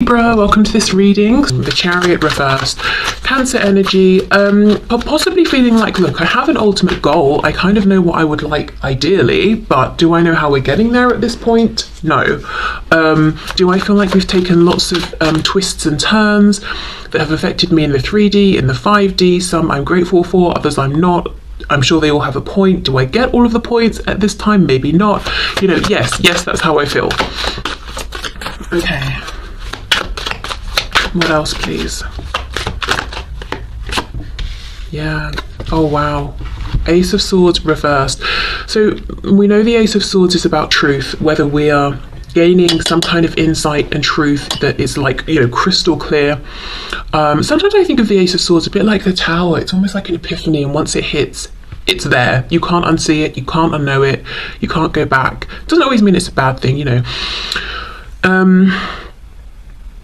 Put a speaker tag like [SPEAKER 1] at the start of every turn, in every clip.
[SPEAKER 1] Libra, welcome to this reading. The Chariot reversed. Cancer energy, possibly feeling like, look, I have an ultimate goal. I kind of know what I would like ideally, but do I know how we're getting there at this point? No. Do I feel like we've taken lots of twists and turns that have affected me in the 3D, in the 5D? Some I'm grateful for, others I'm not. I'm sure they all have a point. Do I get all of the points at this time? Maybe not. You know, yes, that's how I feel. Okay. What else, please? Yeah. Oh, wow. Ace of Swords reversed. So we know the Ace of Swords is about truth, whether we are gaining some kind of insight and truth that is like, you know, crystal clear. Sometimes I think of the Ace of Swords a bit like the Tower. It's almost like an epiphany, and once it hits, it's there. You can't unsee it, you can't unknow it, you can't go back. Doesn't always mean it's a bad thing, you know.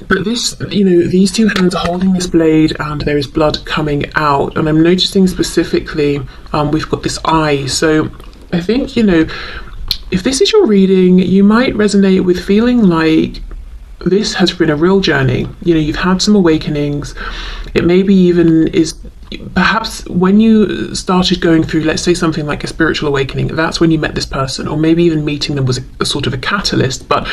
[SPEAKER 1] But this, you know, these two hands are holding this blade and there is blood coming out, and I'm noticing specifically we've got this eye. So I think, you know, if this is your reading, you might resonate with feeling like this has been a real journey. You know, you've had some awakenings. It maybe even is perhaps when you started going through, let's say, something like a spiritual awakening, that's when you met this person, or maybe even meeting them was a sort of a catalyst. But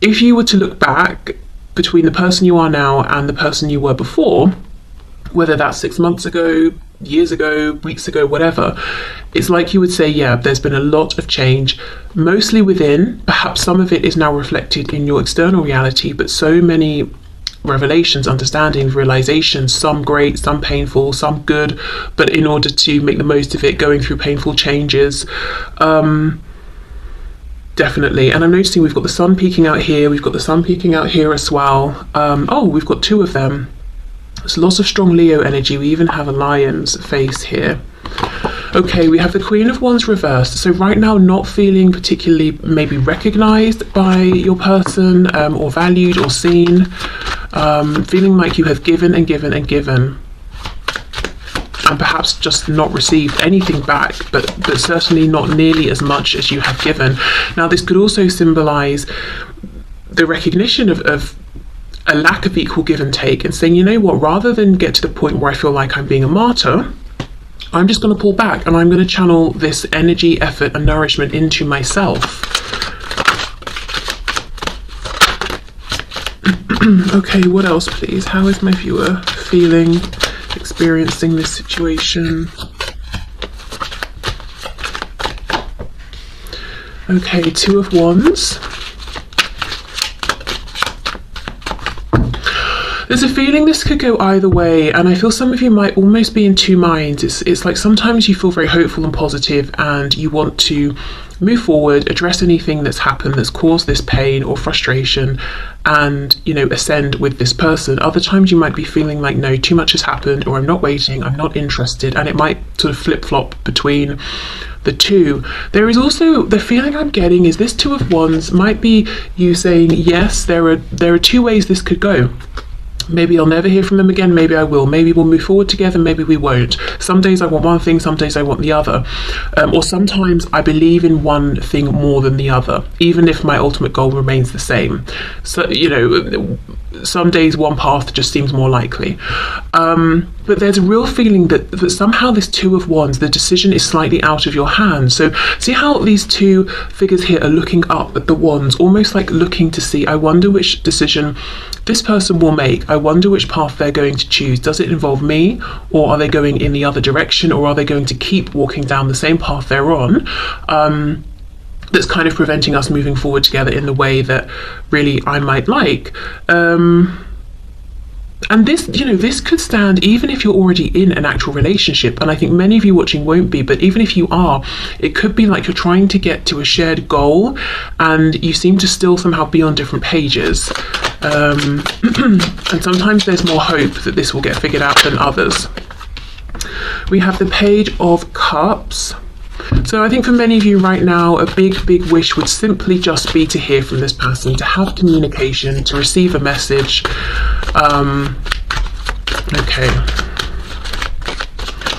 [SPEAKER 1] if you were to look back between the person you are now and the person you were before, whether that's 6 months ago, years ago, weeks ago, whatever, it's like you would say, yeah, there's been a lot of change, mostly within. Perhaps some of it is now reflected in your external reality, but so many revelations, understandings, realizations, some great, some painful, some good, but in order to make the most of it, going through painful changes. Definitely. And I'm noticing we've got the sun peeking out here, we've got the sun peeking out here as well. Oh, we've got two of them. There's lots of strong Leo energy. We even have a lion's face here. Okay, we have the Queen of Wands reversed. So right now, not feeling particularly maybe recognized by your person, or valued or seen. Feeling like you have given and given and given, and perhaps just not received anything back, but certainly not nearly as much as you have given. Now, this could also symbolize the recognition of a lack of equal give and take, and saying, you know what, rather than get to the point where I feel like I'm being a martyr, I'm just going to pull back and I'm going to channel this energy, effort and nourishment into myself. Okay, what else, please? How is my viewer feeling, experiencing this situation? Okay, Two of Wands. There's a feeling this could go either way, and I feel some of you might almost be in two minds. It's like sometimes you feel very hopeful and positive and you want to move forward, address anything that's happened that's caused this pain or frustration, and, you know, ascend with this person. Other times you might be feeling like, no, too much has happened, or I'm not waiting, I'm not interested, and it might sort of flip-flop between the two. There is also the feeling I'm getting is this Two of Wands might be you saying, yes, there are two ways this could go. Maybe I'll never hear from them again, maybe I will, maybe we'll move forward together, maybe we won't. Some days I want one thing, some days I want the other. Or sometimes I believe in one thing more than the other, even if my ultimate goal remains the same. So, you know, some days one path just seems more likely. But there's a real feeling that somehow this Two of Wands, the decision is slightly out of your hands. So see how these two figures here are looking up at the wands, almost like looking to see, I wonder which decision this person will make. I wonder which path they're going to choose. Does it involve me, or are they going in the other direction, or are they going to keep walking down the same path they're on? That's kind of preventing us moving forward together in the way that really I might like. And this, you know, this could stand even if you're already in an actual relationship, and I think many of you watching won't be, but even if you are, it could be like you're trying to get to a shared goal and you seem to still somehow be on different pages. And sometimes there's more hope that this will get figured out than others. We have the Page of Cups. So I think for many of you right now, a big wish would simply just be to hear from this person, to have communication, to receive a message. Okay.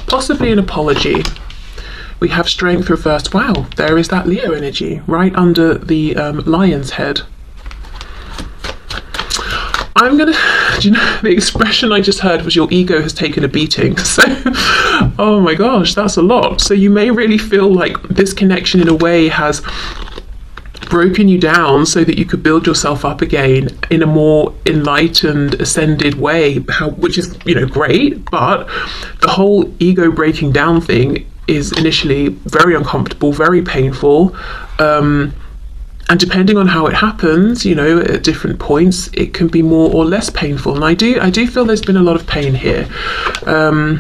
[SPEAKER 1] Possibly an apology. We have Strength reversed. Wow, there is that Leo energy right under the lion's head. I'm gonna, do you know, the expression I just heard was your ego has taken a beating. So, oh my gosh, that's a lot. So you may really feel like this connection in a way has broken you down so that you could build yourself up again in a more enlightened, ascended way, which is, you know, great. But the whole ego breaking down thing is initially very uncomfortable, very painful. And depending on how it happens, you know, at different points, it can be more or less painful. And I do feel there's been a lot of pain here. And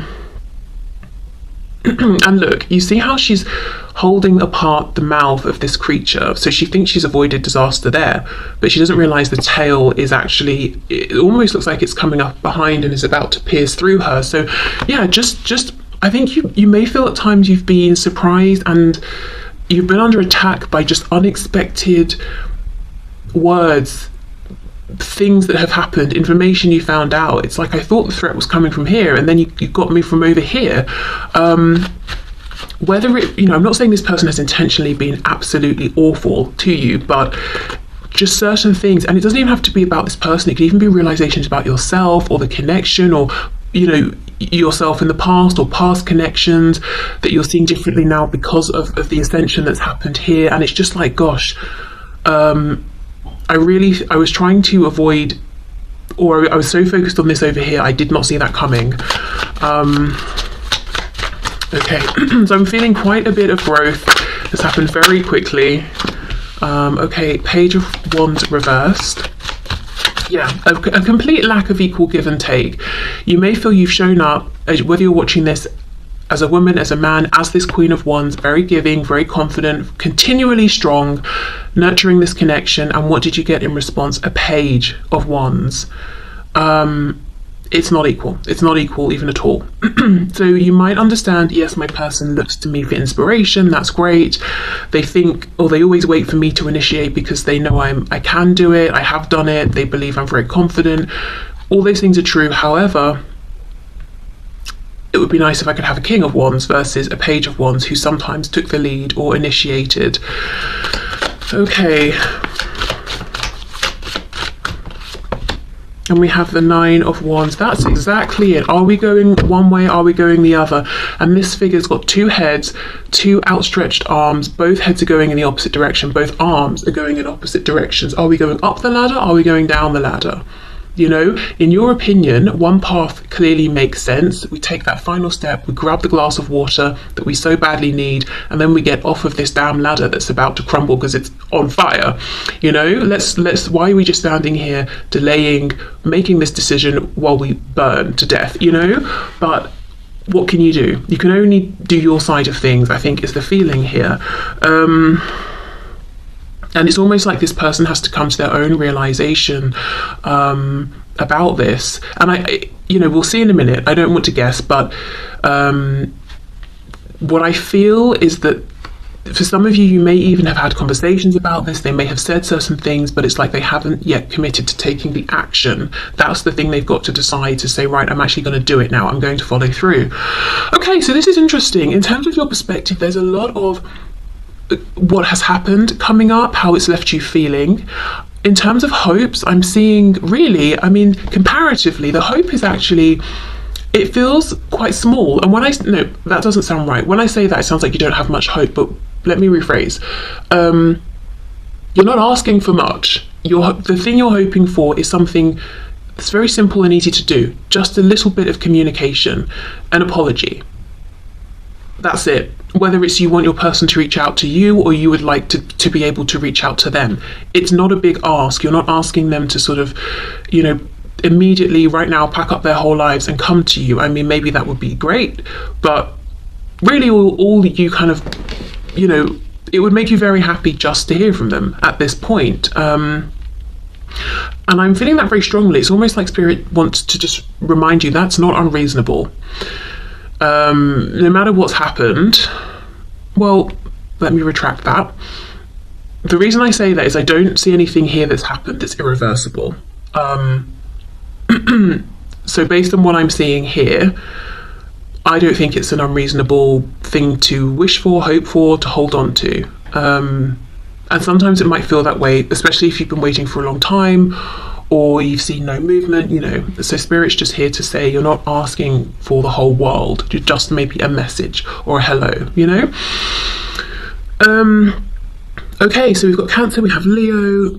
[SPEAKER 1] look, you see how she's holding apart the mouth of this creature. So she thinks she's avoided disaster there, but she doesn't realize the tail is actually, it almost looks like it's coming up behind and is about to pierce through her. So yeah, just I think you may feel at times you've been surprised and you've been under attack by just unexpected words, things that have happened, information you found out. It's like, I thought the threat was coming from here, and then you got me from over here. Whether it, you know, I'm not saying this person has intentionally been absolutely awful to you, but just certain things, and it doesn't even have to be about this person, it can even be realizations about yourself or the connection, or, you know, yourself in the past, or past connections that you're seeing differently now because of the ascension that's happened here. And it's just like, gosh, I was trying to avoid, or I was so focused on this over here, I did not see that coming. Okay, so I'm feeling quite a bit of growth that's happened very quickly. Okay, Page of Wands reversed. Yeah, a complete lack of equal give and take. You may feel you've shown up, whether you're watching this as a woman, as a man, as this Queen of Wands, very giving, very confident, continually strong, nurturing this connection. And what did you get in response? A Page of Wands. It's not equal. It's not equal even at all. So you might understand, yes, my person looks to me for inspiration. That's great. They think, or they always wait for me to initiate because they know I can do it. I have done it. They believe I'm very confident. All those things are true. However, it would be nice if I could have a King of Wands versus a Page of Wands who sometimes took the lead or initiated. Okay. And we have the Nine of Wands. That's exactly it. Are we going one way? Are we going the other? And this figure's got two heads, two outstretched arms. Both heads are going in the opposite direction. Both arms are going in opposite directions. Are we going up the ladder? Are we going down the ladder? You know, in your opinion, one path clearly makes sense. We take that final step, we grab the glass of water that we so badly need, and then we get off of this damn ladder that's about to crumble because it's on fire. You know, why are we just standing here delaying making this decision while we burn to death, you know? But what can you do? You can only do your side of things, I think, is the feeling here. And it's almost like this person has to come to their own realization about this. And you know, we'll see in a minute. I don't want to guess, but what I feel is that for some of you, you may even have had conversations about this. They may have said certain things, but it's like they haven't yet committed to taking the action. That's the thing they've got to decide, to say, right, I'm actually going to do it now. I'm going to follow through. Okay, so this is interesting. In terms of your perspective, there's a lot of what has happened coming up, how it's left you feeling. In terms of hopes, I'm seeing really, I mean, comparatively, the hope is actually, it feels quite small. And no, that doesn't sound right. When I say that, it sounds like you don't have much hope, but let me rephrase. You're not asking for much. The thing you're hoping for is something that's very simple and easy to do. Just a little bit of communication, an apology. That's it. Whether it's you want your person to reach out to you or you would like to be able to reach out to them. It's not a big ask. You're not asking them to sort of, you know, immediately right now pack up their whole lives and come to you. I mean, maybe that would be great, but really all you kind of, you know, it would make you very happy just to hear from them at this point. And I'm feeling that very strongly. It's almost like Spirit wants to just remind you that's not unreasonable. No matter what's happened, well, let me retract that. The reason I say that is I don't see anything here that's happened that's irreversible. So based on what I'm seeing here, I don't think it's an unreasonable thing to wish for, hope for, to hold on to. And sometimes it might feel that way, especially if you've been waiting for a long time, or you've seen no movement, you know. So Spirit's just here to say you're not asking for the whole world, just maybe a message or a hello, you know. Okay, so we've got Cancer, we have Leo.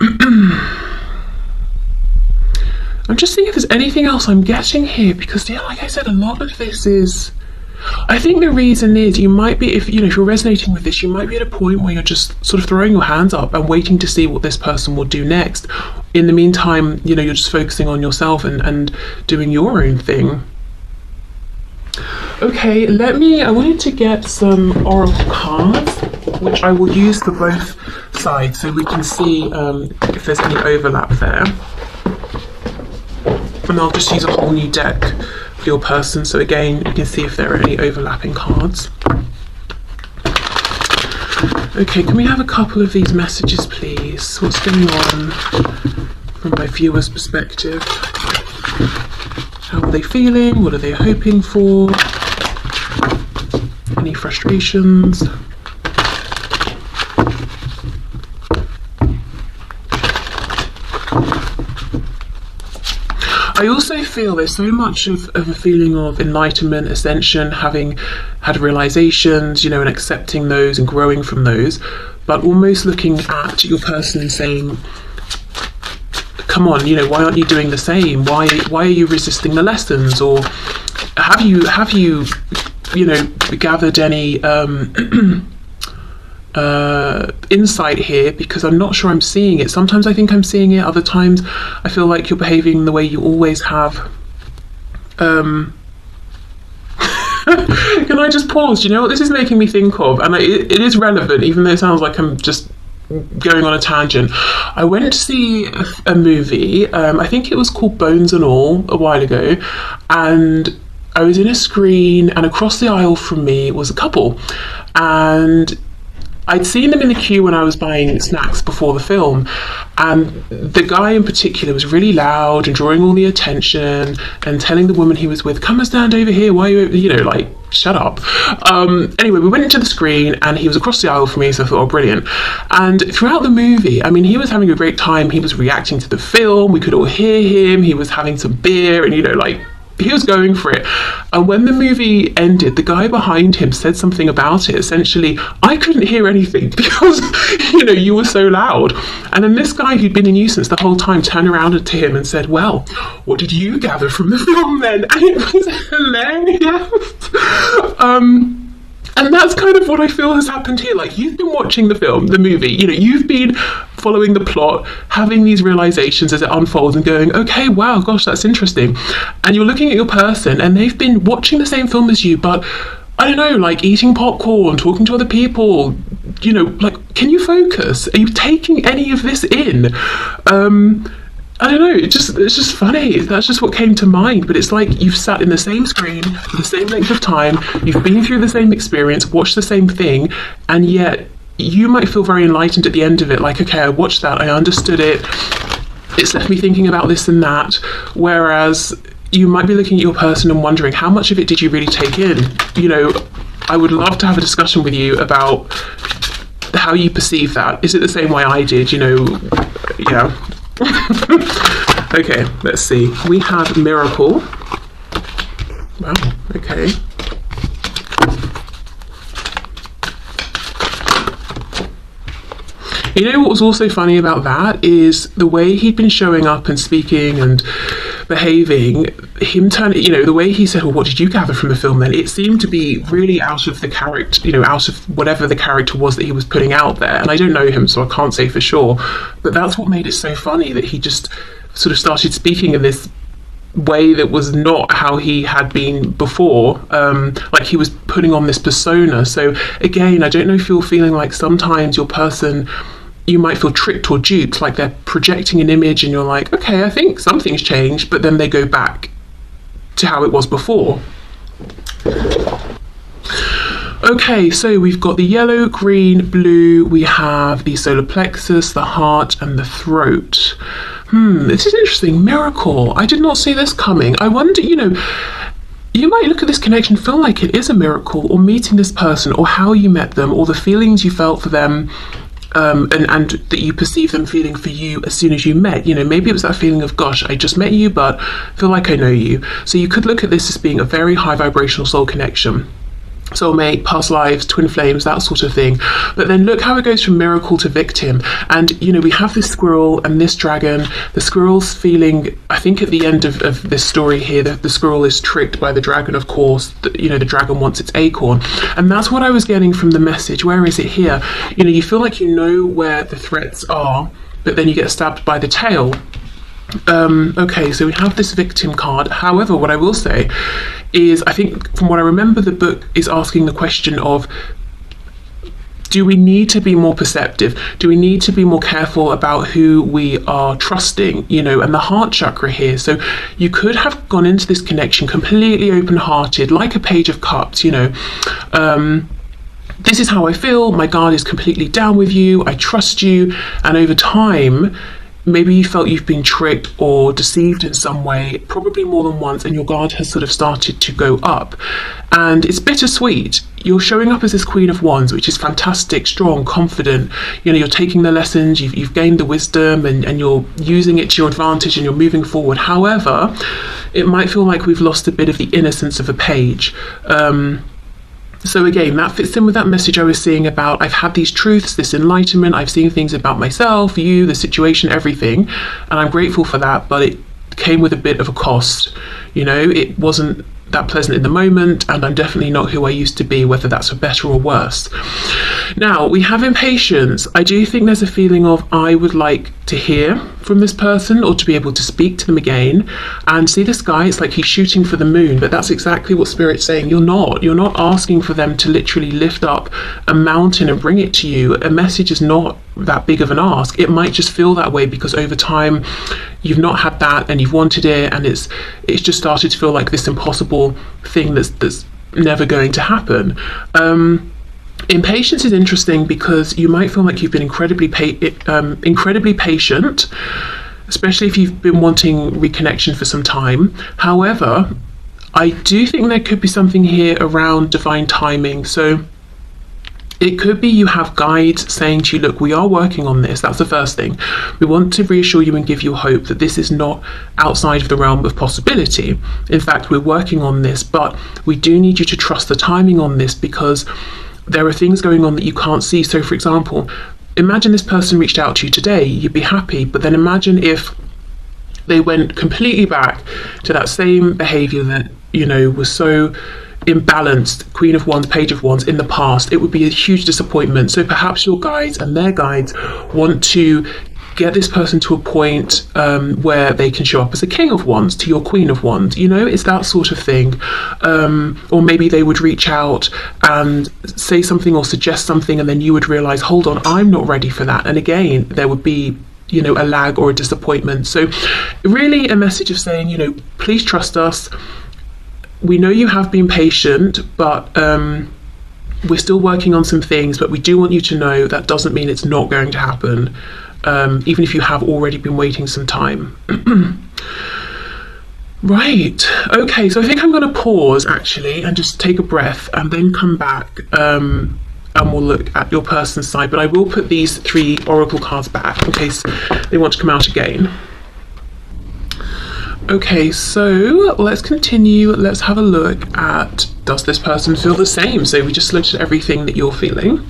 [SPEAKER 1] I'm just seeing if there's anything else I'm getting here, because yeah, like I said, a lot of this is, I think the reason is you might be, if you're resonating with this, you might be at a point where you're just sort of throwing your hands up and waiting to see what this person will do next. In the meantime, you're just focusing on yourself and doing your own thing. Okay, I wanted to get some oracle cards, which I will use for both sides so we can see if there's any overlap there. And I'll just use a whole new deck for your person, so again you can see if there are any overlapping cards. Okay, can we have a couple of these messages please? What's going on from my viewer's perspective? How are they feeling? What are they hoping for? Any frustrations? I also feel there's so much of a feeling of enlightenment, ascension, having had realizations, and accepting those and growing from those, but almost looking at your person and saying, come on, why aren't you doing the same? Why are you resisting the lessons? Or have you gathered any insight here? Because I'm not sure I'm seeing it. Sometimes I think I'm seeing it, other times I feel like you're behaving the way you always have. Can I just pause? Do you know what this is making me think of? And it is relevant, even though it sounds like I'm just going on a tangent. I went to see a movie, I think it was called Bones and All, a while ago, and I was in a screen, and across the aisle from me was a couple, and I'd seen them in the queue when I was buying snacks before the film, and the guy in particular was really loud and drawing all the attention and telling the woman he was with, come and stand over here, why are you, like, shut up. Anyway, we went into the screen and he was across the aisle from me, so I thought, oh, brilliant. And throughout the movie, he was having a great time, he was reacting to the film, we could all hear him, he was having some beer, and he was going for it. And when the movie ended, the guy behind him said something about it. Essentially, I couldn't hear anything because, you were so loud. And then this guy who'd been a nuisance the whole time turned around to him and said, well, what did you gather from the film then? And it was hilarious. And that's kind of what I feel has happened here. Like, you've been watching the movie, you've been following the plot, having these realizations as it unfolds and going, okay, wow, gosh, that's interesting. And you're looking at your person and they've been watching the same film as you, but I don't know, like eating popcorn, talking to other people, like, can you focus? Are you taking any of this in? I don't know, it's just funny. That's just what came to mind. But it's like you've sat in the same screen for the same length of time, you've been through the same experience, watched the same thing, and yet you might feel very enlightened at the end of it, like, okay, I watched that, I understood it, it's left me thinking about this and that, whereas you might be looking at your person and wondering, how much of it did you really take in? I would love to have a discussion with you about how you perceive that. Is it the same way I did? Yeah. Okay, let's see. We have Miracle. Wow, okay. What was also funny about that is the way he'd been showing up and speaking and behaving, him turning, the way he said, well, what did you gather from the film then? It seemed to be really out of the character, out of whatever the character was that he was putting out there. And I don't know him, so I can't say for sure. But that's what made it so funny, that he just sort of started speaking in this way that was not how he had been before. Like he was putting on this persona. So again, I don't know if you're feeling like sometimes your person, you might feel tricked or duped, like they're projecting an image and you're like, okay, I think something's changed, but then they go back to how it was before. Okay, so we've got the yellow, green, blue, we have the solar plexus, the heart, and the throat. This is interesting. Miracle. I did not see this coming. I wonder, you might look at this connection, feel like it is a miracle, or meeting this person, or how you met them, or the feelings you felt for them. and that you perceive them feeling for you as soon as you met. You know, maybe it was that feeling of, gosh, I just met you, but feel like I know you. So you could look at this as being a very high vibrational soul connection. Soulmate, past lives, twin flames, that sort of thing. But then look how it goes from miracle to victim. And, you know, we have this squirrel and this dragon. The squirrel's feeling, I think at the end of this story here, the squirrel is tricked by the dragon, of course. You know, the dragon wants its acorn. And that's what I was getting from the message. Where is it here? You know, you feel like you know where the threats are, but then you get stabbed by the tail. Okay, so we have this victim card. However, what I will say is, I think from what I remember, the book is asking the question of, do we need to be more perceptive? Do we need to be more careful about who we are trusting? You know, and the heart chakra here. So you could have gone into this connection completely open-hearted, like a page of cups, you know. This is how I feel. My guard is completely down with you. I trust you. And over time, maybe you felt you've been tricked or deceived in some way, probably more than once, and your guard has sort of started to go up. And it's bittersweet. You're showing up as this Queen of Wands, which is fantastic, strong, confident. You know, you're taking the lessons, you've gained the wisdom, and you're using it to your advantage, and you're moving forward. However, it might feel like we've lost a bit of the innocence of a page. So again, that fits in with that message I was seeing about, I've had these truths, this enlightenment, I've seen things about myself, you, the situation, everything, and I'm grateful for that, but it came with a bit of a cost. You know, it wasn't that pleasant in the moment, and I'm definitely not who I used to be, whether that's for better or worse. Now, we have impatience. I do think there's a feeling of, I would like to hear from this person or to be able to speak to them again. And see this guy, it's like he's shooting for the moon, but that's exactly what Spirit's saying. You're not asking for them to literally lift up a mountain and bring it to you. A message is not that big of an ask. It might just feel that way because over time you've not had that and you've wanted it, and it's just started to feel like this impossible thing that's never going to happen. Impatience is interesting because you might feel like you've been incredibly patient, especially if you've been wanting reconnection for some time. However, I do think there could be something here around divine timing. So it could be you have guides saying to you, look, we are working on this. That's the first thing. We want to reassure you and give you hope that this is not outside of the realm of possibility. In fact, we're working on this, but we do need you to trust the timing on this because there are things going on that you can't see. So for example, imagine this person reached out to you today, you'd be happy, but then imagine if they went completely back to that same behavior that, you know, was so imbalanced, Queen of Wands, Page of Wands in the past. It would be a huge disappointment. So perhaps your guides and their guides want to get this person to a point where they can show up as a King of Wands to your Queen of Wands. You know, it's that sort of thing. Or maybe they would reach out and say something or suggest something, and then you would realize, hold on, I'm not ready for that. And again, there would be, you know, a lag or a disappointment. So really a message of saying, you know, please trust us. We know you have been patient, but we're still working on some things, but we do want you to know that doesn't mean it's not going to happen. Even if you have already been waiting some time. Right, okay, so I think I'm going to pause actually and just take a breath and then come back and we'll look at your person's side, but I will put these 3 oracle cards back in case they want to come out again. Okay, so let's continue. Let's have a look at, does this person feel the same? So we just looked at everything that you're feeling.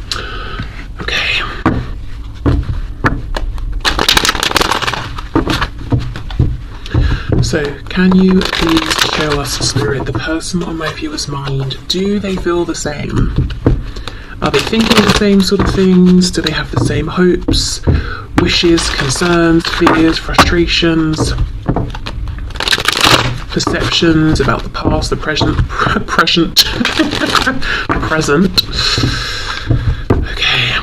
[SPEAKER 1] Okay. So, can you please show us, Spirit, the person on my viewer's mind? Do they feel the same? Are they thinking the same sort of things? Do they have the same hopes, wishes, concerns, fears, frustrations, perceptions about the past, the present, present? Okay.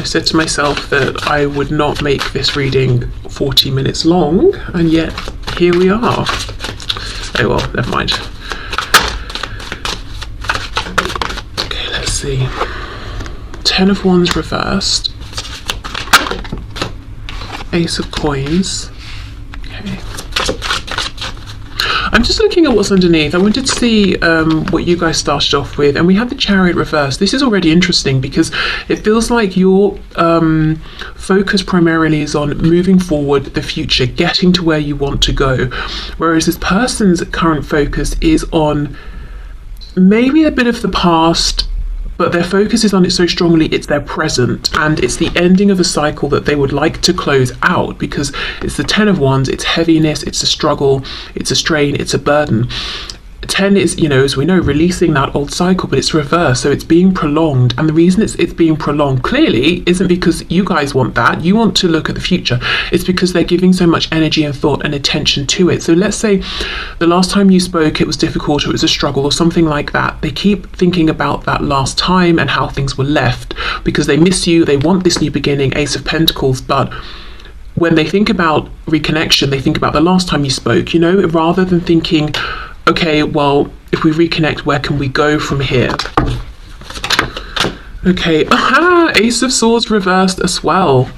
[SPEAKER 1] I said to myself that I would not make this reading 40 minutes long, and yet here we are. Oh well, never mind. Okay, let's see. 10 of Wands reversed. Ace of Coins. Okay. I'm just looking at what's underneath. I wanted to see what you guys started off with, and we had the Chariot reversed. This is already interesting because it feels like your focus primarily is on moving forward, the future, getting to where you want to go, whereas this person's current focus is on maybe a bit of the past, but their focus is on it so strongly it's their present, and it's the ending of a cycle that they would like to close out, because it's the Ten of Wands, it's heaviness, it's a struggle, it's a strain, it's a burden. 10 is, you know, as we know, releasing that old cycle, but it's reversed, so it's being prolonged. And the reason it's being prolonged clearly isn't because you guys want that, you want to look at the future. It's because they're giving so much energy and thought and attention to it. So let's say the last time you spoke it was difficult, or it was a struggle or something like that. They keep thinking about that last time and how things were left because they miss you, they want this new beginning, Ace of Pentacles. But when they think about reconnection, they think about the last time you spoke, you know, rather than thinking, okay, well, if we reconnect, where can we go from here? Okay, aha, Ace of Swords reversed as well.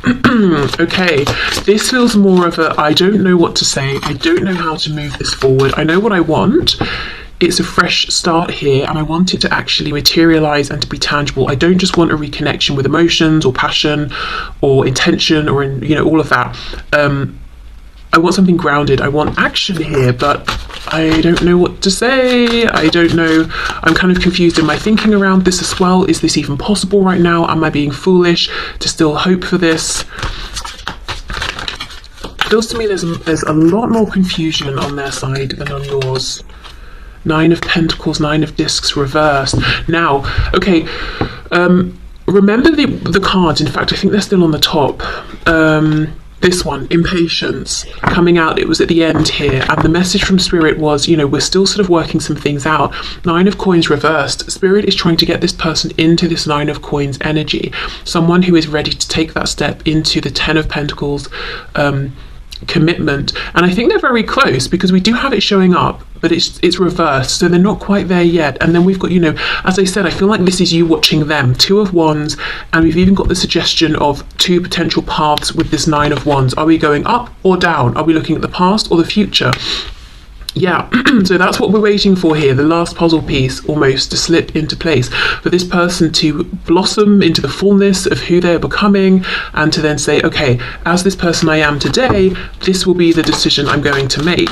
[SPEAKER 1] Okay, this feels more of a, I don't know what to say, I don't know how to move this forward, I know what I want. It's a fresh start here, and I want it to actually materialize and to be tangible. I don't just want a reconnection with emotions or passion or intention or, you know, all of that. I want something grounded. I want action here, but I don't know what to say. I don't know. I'm kind of confused in my thinking around this as well. Is this even possible right now? Am I being foolish to still hope for this? It feels to me there's a lot more confusion on their side than on yours. 9 of Pentacles, 9 of Discs reversed. Now, okay, remember the cards. In fact, I think they're still on the top. This one, impatience, coming out, it was at the end here, and the message from Spirit was, you know, we're still sort of working some things out. 9 of Coins reversed. Spirit is trying to get this person into this 9 of Coins energy, someone who is ready to take that step into the 10 of Pentacles commitment. And I think they're very close because we do have it showing up, but it's reversed, so they're not quite there yet. And then we've got, you know, as I said, I feel like this is you watching them. 2 of Wands, and we've even got the suggestion of 2 potential paths with this 9 of Wands. Are we going up or down? Are we looking at the past or the future? Yeah, so that's what we're waiting for here, the last puzzle piece almost to slip into place, for this person to blossom into the fullness of who they're becoming, and to then say, okay, as this person I am today, this will be the decision I'm going to make.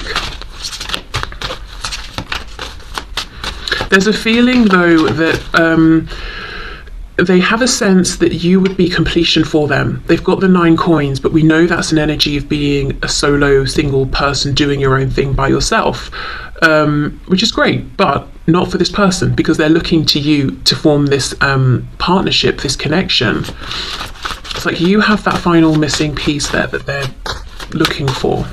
[SPEAKER 1] There's a feeling though that they have a sense that you would be completion for them. They've got the 9 coins, but we know that's an energy of being a solo, single person doing your own thing by yourself, which is great, but not for this person, because they're looking to you to form this partnership, this connection. It's like you have that final missing piece there that they're looking for.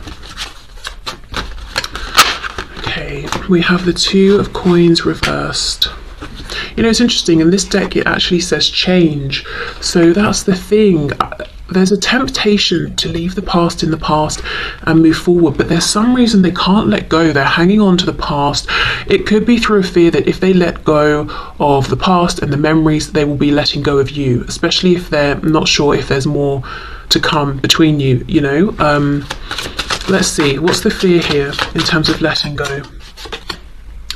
[SPEAKER 1] Okay, we have the 2 of Coins reversed. You know, it's interesting, in this deck it actually says change, so that's the thing. There's a temptation to leave the past in the past and move forward, but there's some reason they can't let go. They're hanging on to the past. It could be through a fear that if they let go of the past and the memories, they will be letting go of you, especially if they're not sure if there's more to come between you, you know. Let's see, what's the fear here in terms of letting go?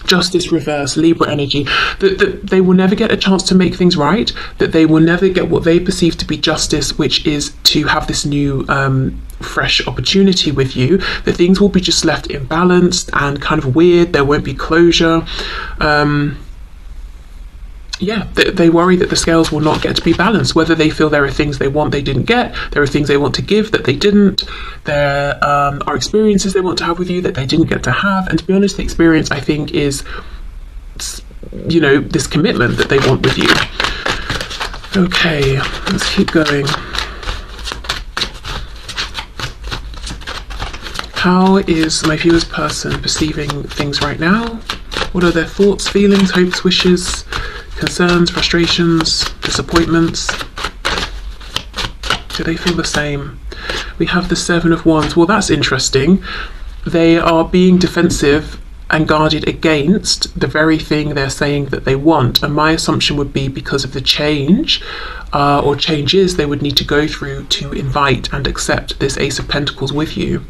[SPEAKER 1] Justice reverse, Libra energy, that they will never get a chance to make things right, that they will never get what they perceive to be justice, which is to have this new fresh opportunity with you, that things will be just left imbalanced and kind of weird, there won't be closure. Yeah, they worry that the scales will not get to be balanced, whether they feel there are things they want they didn't get, there are things they want to give that they didn't, there are experiences they want to have with you that they didn't get to have. And to be honest, the experience, I think, is, you know, this commitment that they want with you. Okay, let's keep going. How is my viewer's person perceiving things right now? What are their thoughts, feelings, hopes, wishes, concerns, frustrations, disappointments? Do they feel the same? We have the 7 of Wands. Well, that's interesting. They are being defensive and guarded against the very thing they're saying that they want. And my assumption would be because of the change or changes they would need to go through to invite and accept this Ace of Pentacles with you.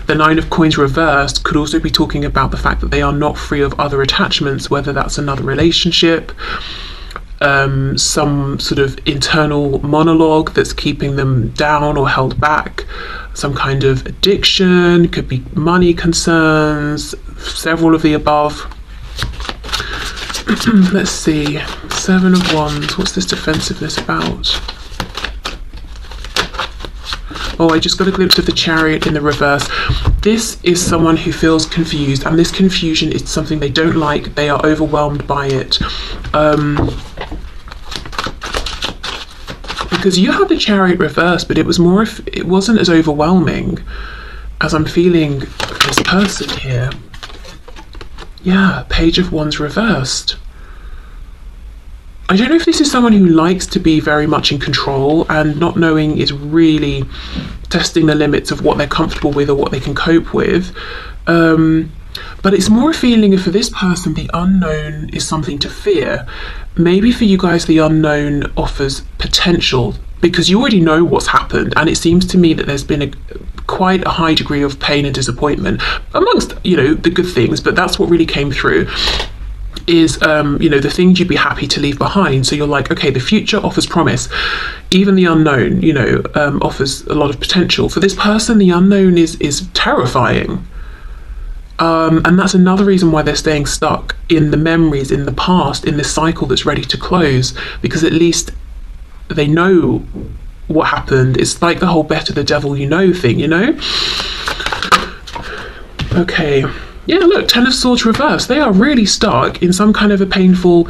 [SPEAKER 1] The Nine of Coins reversed could also be talking about the fact that they are not free of other attachments, whether that's another relationship, some sort of internal monologue that's keeping them down or held back, some kind of addiction, could be money concerns, several of the above. Let's see, Seven of Wands, what's this defensiveness about? Oh, I just got a glimpse of the Chariot in the reverse. This is someone who feels confused, and this confusion is something they don't like. They are overwhelmed by it. Because you had the Chariot reversed, but it was more, it wasn't as overwhelming as I'm feeling for this person here. Yeah, Page of Wands reversed. I don't know if this is someone who likes to be very much in control, and not knowing is really testing the limits of what they're comfortable with or what they can cope with. But it's more a feeling of, for this person, the unknown is something to fear. Maybe for you guys, the unknown offers potential because you already know what's happened, and it seems to me that there's been quite a high degree of pain and disappointment amongst, you know, the good things, but that's what really came through. Is you know, the things you'd be happy to leave behind. So you're like, okay, the future offers promise. Even the unknown, you know, offers a lot of potential. For this person, the unknown is terrifying. And that's another reason why they're staying stuck in the memories, in the past, in this cycle that's ready to close, because at least they know what happened. It's like the whole better the devil you know thing, you know? Okay. Yeah, look, Ten of Swords reversed. They are really stuck in some kind of a painful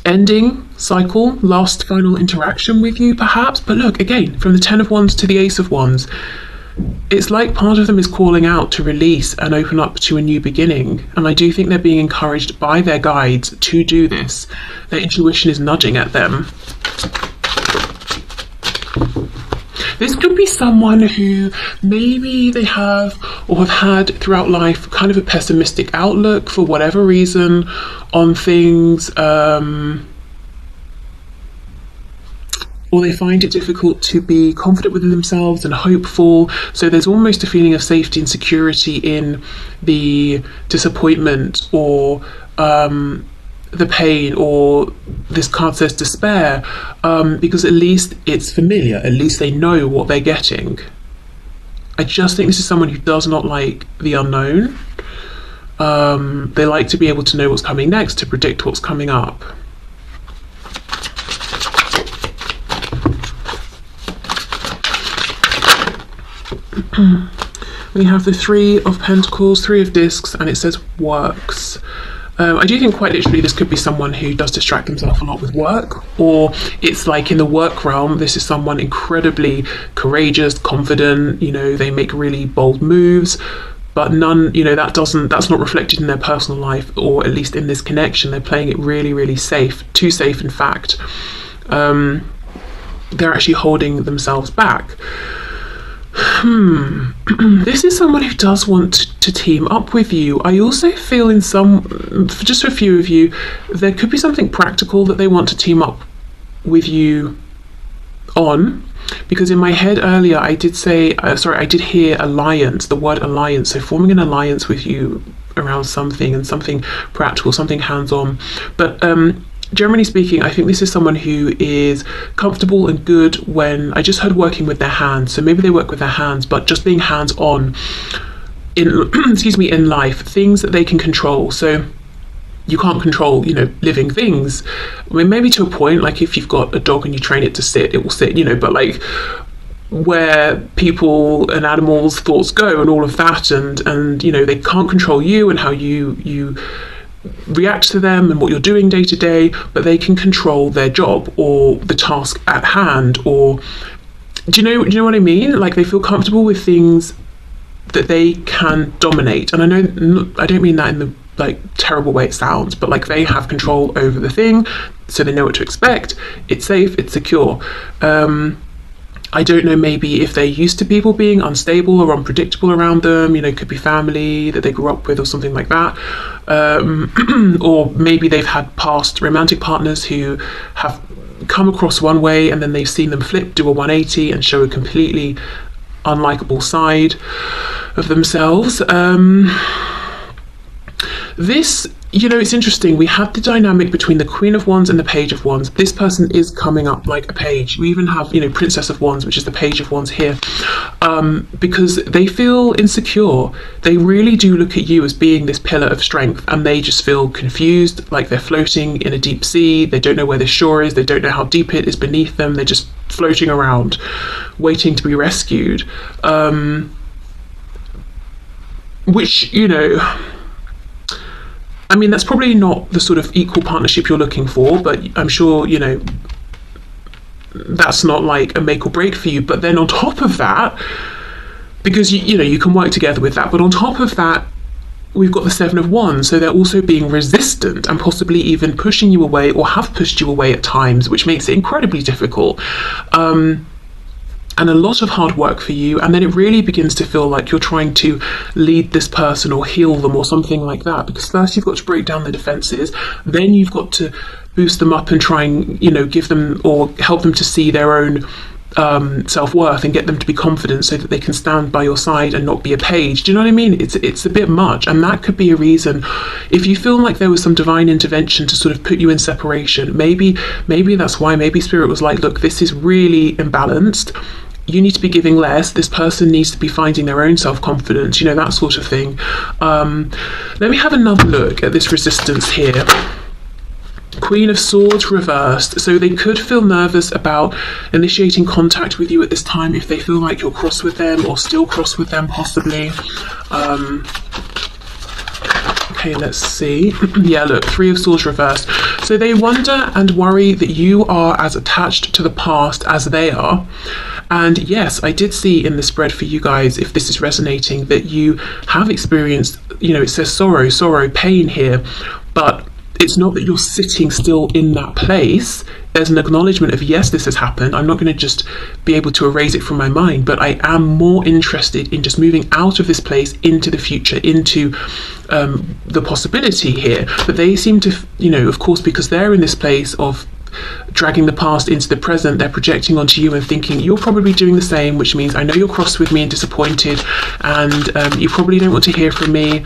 [SPEAKER 1] ending cycle, last final interaction with you, perhaps. But look, again, from the Ten of Wands to the Ace of Wands, it's like part of them is calling out to release and open up to a new beginning. And I do think they're being encouraged by their guides to do this. Their intuition is nudging at them. This could be someone who maybe they have or have had throughout life kind of a pessimistic outlook for whatever reason on things, or they find it difficult to be confident within themselves and hopeful. So there's almost a feeling of safety and security in the disappointment or the pain, or this card says despair, because at least it's familiar, at least they know what they're getting. I just think this is someone who does not like the unknown. They like to be able to know what's coming next, to predict what's coming up. We have the Three of Pentacles, Three of Discs, and it says works. I do think quite literally this could be someone who does distract themselves a lot with work, or it's like in the work realm, this is someone incredibly courageous, confident, you know, they make really bold moves, but none, you know, that's not reflected in their personal life, or at least in this connection. They're playing it really, really safe, too safe in fact. They're actually holding themselves back. This is someone who does want to team up with you. I also feel in just for a few of you, there could be something practical that they want to team up with you on, because in my head earlier I did say, I did hear alliance, the word alliance, so forming an alliance with you around something, and something practical, something hands-on. But generally speaking, I think this is someone who is comfortable and good when, I just heard working with their hands, so maybe they work with their hands, but just being hands-on in in life, things that they can control. So you can't control, you know, living things. I mean, maybe to a point, like if you've got a dog and you train it to sit, it will sit, you know, but like where people and animals' thoughts go and all of that, and you know, they can't control you and how you react to them and what you're doing day to day, but they can control their job or the task at hand. Or do you know what I mean? Like they feel comfortable with things that they can dominate. And I don't mean that in the like terrible way it sounds, but like they have control over the thing, so they know what to expect. It's safe, it's secure. I don't know, maybe if they're used to people being unstable or unpredictable around them, you know, it could be family that they grew up with or something like that. Or maybe they've had past romantic partners who have come across one way and then they've seen them flip, do a 180 and show a completely unlikable side of themselves. This, you know, it's interesting. We have the dynamic between the Queen of Wands and the Page of Wands. This person is coming up like a page. We even have, you know, Princess of Wands, which is the Page of Wands here, because they feel insecure. They really do look at you as being this pillar of strength, and they just feel confused, like they're floating in a deep sea. They don't know where the shore is. They don't know how deep it is beneath them. They're just floating around, waiting to be rescued. Which, you know, I mean, that's probably not the sort of equal partnership you're looking for, but I'm sure, you know, that's not like a make or break for you. But then on top of that, because, you know, you can work together with that, but on top of that, we've got the Seven of Wands, so they're also being resistant and possibly even pushing you away or have pushed you away at times, which makes it incredibly difficult. And a lot of hard work for you, and then it really begins to feel like you're trying to lead this person or heal them or something like that, because first you've got to break down the defenses, then you've got to boost them up and try and, you know, give them or help them to see their own self-worth and get them to be confident so that they can stand by your side and not be a page. Do you know what I mean? It's a bit much, and that could be a reason. If you feel like there was some divine intervention to sort of put you in separation, maybe that's why. Maybe Spirit was like, look, this is really imbalanced. You need to be giving less. This person needs to be finding their own self-confidence, you know, that sort of thing. Let me have another look at this resistance here. Queen of Swords reversed. So they could feel nervous about initiating contact with you at this time if they feel like you're cross with them or still cross with them, possibly. Okay, let's see. Yeah, look, Three of Swords reversed. So they wonder and worry that you are as attached to the past as they are. And yes, I did see in the spread for you guys, if this is resonating, that you have experienced, you know, it says sorrow, pain here, but it's not that you're sitting still in that place. There's an acknowledgement of, yes, this has happened. I'm not going to just be able to erase it from my mind, but I am more interested in just moving out of this place into the future, into the possibility here. But they seem to, you know, of course, because they're in this place of dragging the past into the present, they're projecting onto you and thinking you're probably doing the same, which means I know you're cross with me and disappointed, and you probably don't want to hear from me.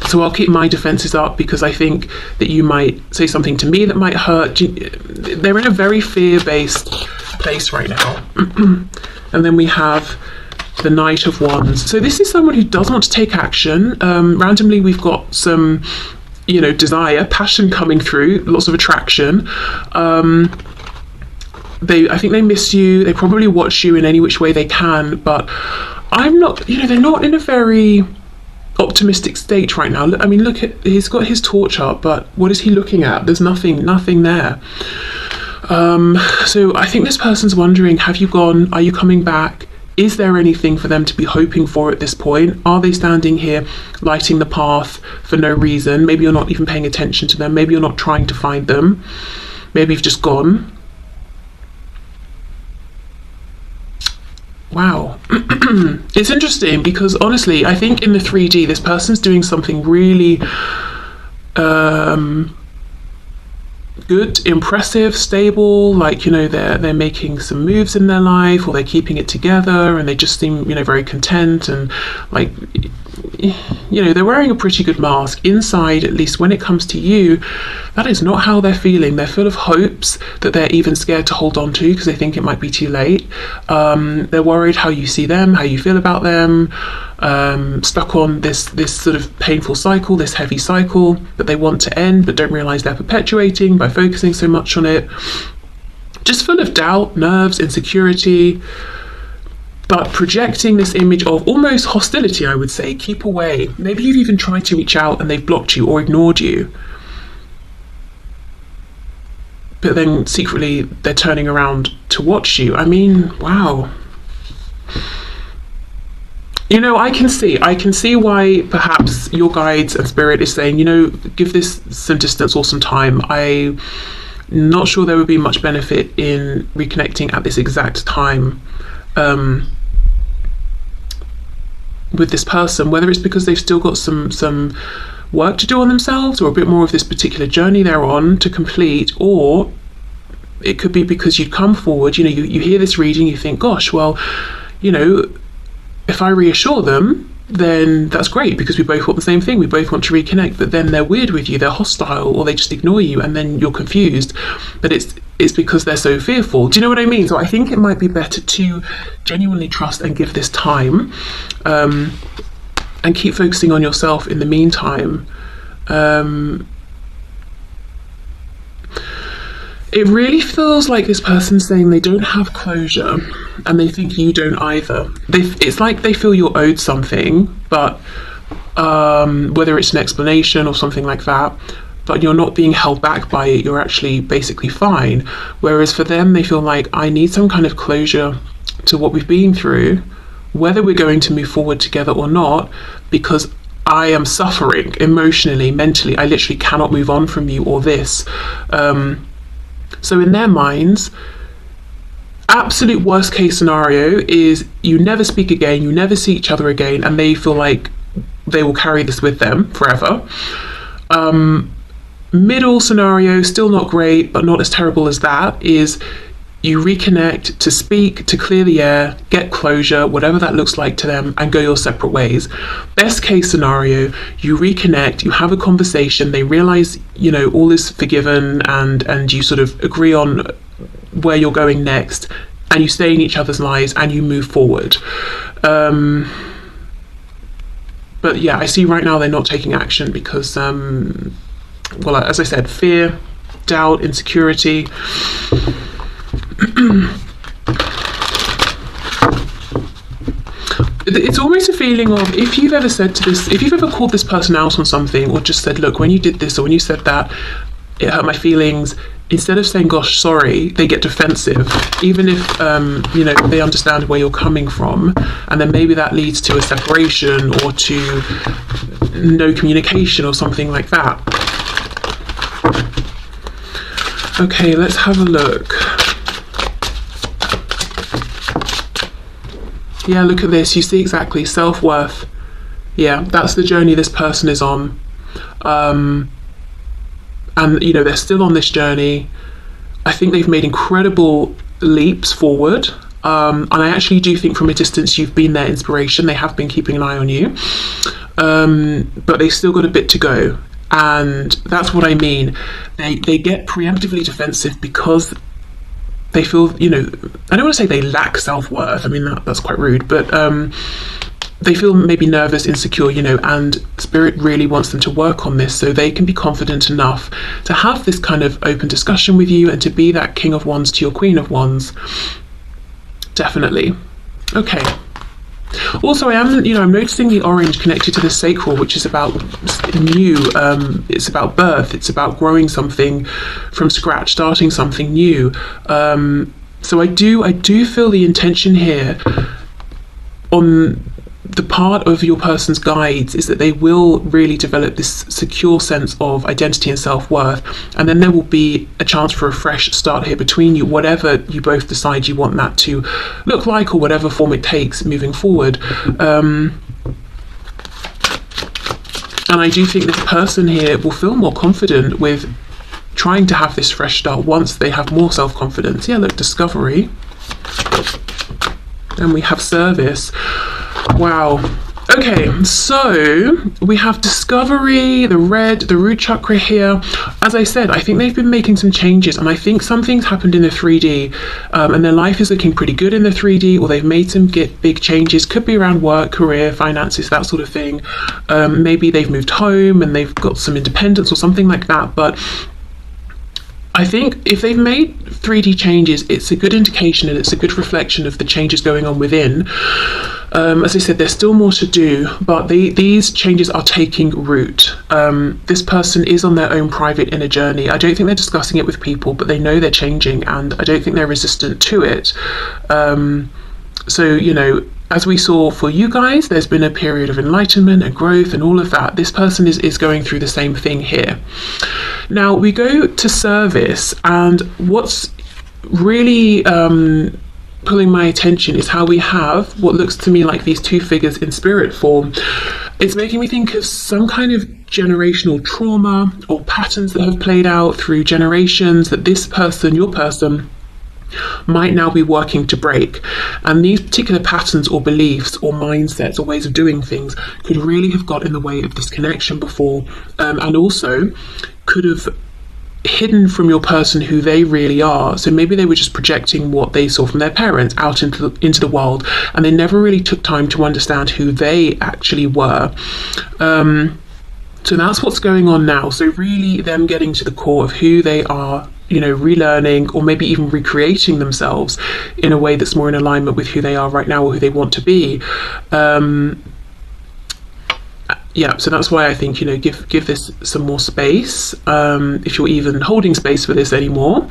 [SPEAKER 1] So I'll keep my defenses up because I think that you might say something to me that might hurt. They're in a very fear-based place right now. And then we have the Knight of Wands. So this is someone who does want to take action. Randomly, we've got some, you know, desire, passion coming through, lots of attraction. I think they miss you. They probably watch you in any which way they can, but I'm not, you know, they're not in a very optimistic state right now. I mean, look at, he's got his torch up, but what is he looking at? There's nothing there. So I think this person's wondering, have you gone? Are you coming back? Is there anything for them to be hoping for at this point? Are they standing here lighting the path for no reason? Maybe you're not even paying attention to them. Maybe you're not trying to find them. Maybe you've just gone. Wow. It's interesting because honestly, I think in the 3D, this person's doing something really good, impressive, stable, like, you know, they're making some moves in their life, or they're keeping it together, and they just seem, you know, very content, and like, you know, they're wearing a pretty good mask. Inside, at least when it comes to you, that is not how they're feeling. They're full of hopes that they're even scared to hold on to because they think it might be too late. They're worried how you see them, how you feel about them, stuck on this sort of painful cycle, this heavy cycle that they want to end but don't realize they're perpetuating by focusing so much on it. Just full of doubt, nerves, insecurity, but projecting this image of almost hostility, I would say. Keep away. Maybe you've even tried to reach out and they've blocked you or ignored you. But then secretly they're turning around to watch you. I mean, wow. You know, I can see why perhaps your guides and spirit is saying, you know, give this some distance or some time. Not sure there would be much benefit in reconnecting at this exact time with this person, whether it's because they've still got some work to do on themselves, or a bit more of this particular journey they're on to complete, or it could be because you'd come forward, you know, you hear this reading, you think, gosh, well, you know, if I reassure them, then that's great, because we both want the same thing, we both want to reconnect, but then they're weird with you, they're hostile, or they just ignore you, and then you're confused, but it's because they're so fearful. Do you know what I mean? So I think it might be better to genuinely trust and give this time, and keep focusing on yourself in the meantime. It really feels like this person's saying they don't have closure, and they think you don't either. It's like they feel you're owed something, but whether it's an explanation or something like that, but you're not being held back by it, you're actually basically fine. Whereas for them, they feel like, I need some kind of closure to what we've been through, whether we're going to move forward together or not, because I am suffering emotionally, mentally, I literally cannot move on from you or this. So in their minds, absolute worst case scenario is you never speak again, you never see each other again, and they feel like they will carry this with them forever. Middle scenario, still not great, but not as terrible as that, is you reconnect to speak, to clear the air, get closure, whatever that looks like to them, and go your separate ways. Best case scenario, you reconnect, you have a conversation, they realize, you know, all is forgiven, and you sort of agree on where you're going next, and you stay in each other's lives and you move forward. But yeah, I see right now they're not taking action because, well, as I said, fear, doubt, insecurity. It's almost a feeling of, if you've ever said to this, if you've ever called this person out on something, or just said, look, when you did this or when you said that, it hurt my feelings, instead of saying, gosh, sorry, they get defensive, even if you know, they understand where you're coming from, and then maybe that leads to a separation or to no communication or something like that. Okay, let's have a look. Yeah, look at this. You see exactly self-worth. Yeah, that's the journey this person is on. And, you know, they're still on this journey. I think they've made incredible leaps forward. And I actually do think from a distance you've been their inspiration. They have been keeping an eye on you. But they've still got a bit to go. And that's what I mean. They get preemptively defensive because they feel, you know, I don't want to say they lack self-worth, I mean that's quite rude, but they feel maybe nervous, insecure, you know, and Spirit really wants them to work on this so they can be confident enough to have this kind of open discussion with you and to be that King of Wands to your Queen of Wands. Definitely. Okay. Also, I'm noticing the orange connected to the sacral, which is about new. It's about birth. It's about growing something from scratch, starting something new. So I do feel the intention here on the part of your person's guides is that they will really develop this secure sense of identity and self-worth, and then there will be a chance for a fresh start here between you, whatever you both decide you want that to look like, or whatever form it takes moving forward. And I do think this person here will feel more confident with trying to have this fresh start once they have more self-confidence. Yeah, look, discovery. And we have service. Wow. Okay, so we have discovery, the red, the root chakra here. As I said, I think they've been making some changes, and I think something's happened in the 3D, and their life is looking pretty good in the 3D, or they've made some big changes. Could be around work, career, finances, that sort of thing. Maybe they've moved home and they've got some independence or something like that, but I think if they've made 3D changes, it's a good indication and it's a good reflection of the changes going on within. As I said, there's still more to do, but these changes are taking root. This person is on their own private inner journey. I don't think they're discussing it with people, but they know they're changing, and I don't think they're resistant to it. So, you know, as we saw for you guys, there's been a period of enlightenment and growth and all of that. This person is going through the same thing here. Now we go to service, and what's really pulling my attention is how we have what looks to me like these two figures in spirit form. It's making me think of some kind of generational trauma or patterns that have played out through generations that this person, your person, might now be working to break. And these particular patterns or beliefs or mindsets or ways of doing things could really have got in the way of this connection before, and also could have hidden from your person who they really are. So maybe they were just projecting what they saw from their parents out into the world, and they never really took time to understand who they actually were. So that's what's going on now. So really them getting to the core of who they are, you know, relearning or maybe even recreating themselves in a way that's more in alignment with who they are right now or who they want to be. Yeah, so that's why I think, you know, give this some more space, if you're even holding space for this anymore.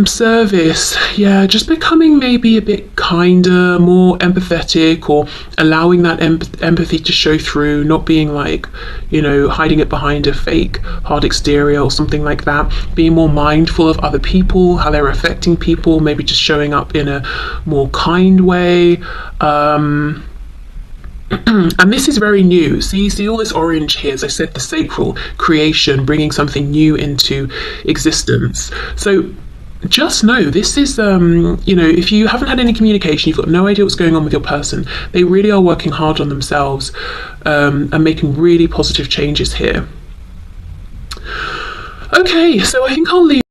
[SPEAKER 1] Service, yeah, just becoming maybe a bit kinder, more empathetic, or allowing that empathy to show through, not being like, you know, hiding it behind a fake hard exterior or something like that. Being more mindful of other people, how they're affecting people, maybe just showing up in a more kind way. And this is very new. See all this orange here, as I said, the sacral creation, bringing something new into existence. So just know this is, you know, if you haven't had any communication, you've got no idea what's going on with your person, they really are working hard on themselves, and making really positive changes here. Okay, so I think I'll leave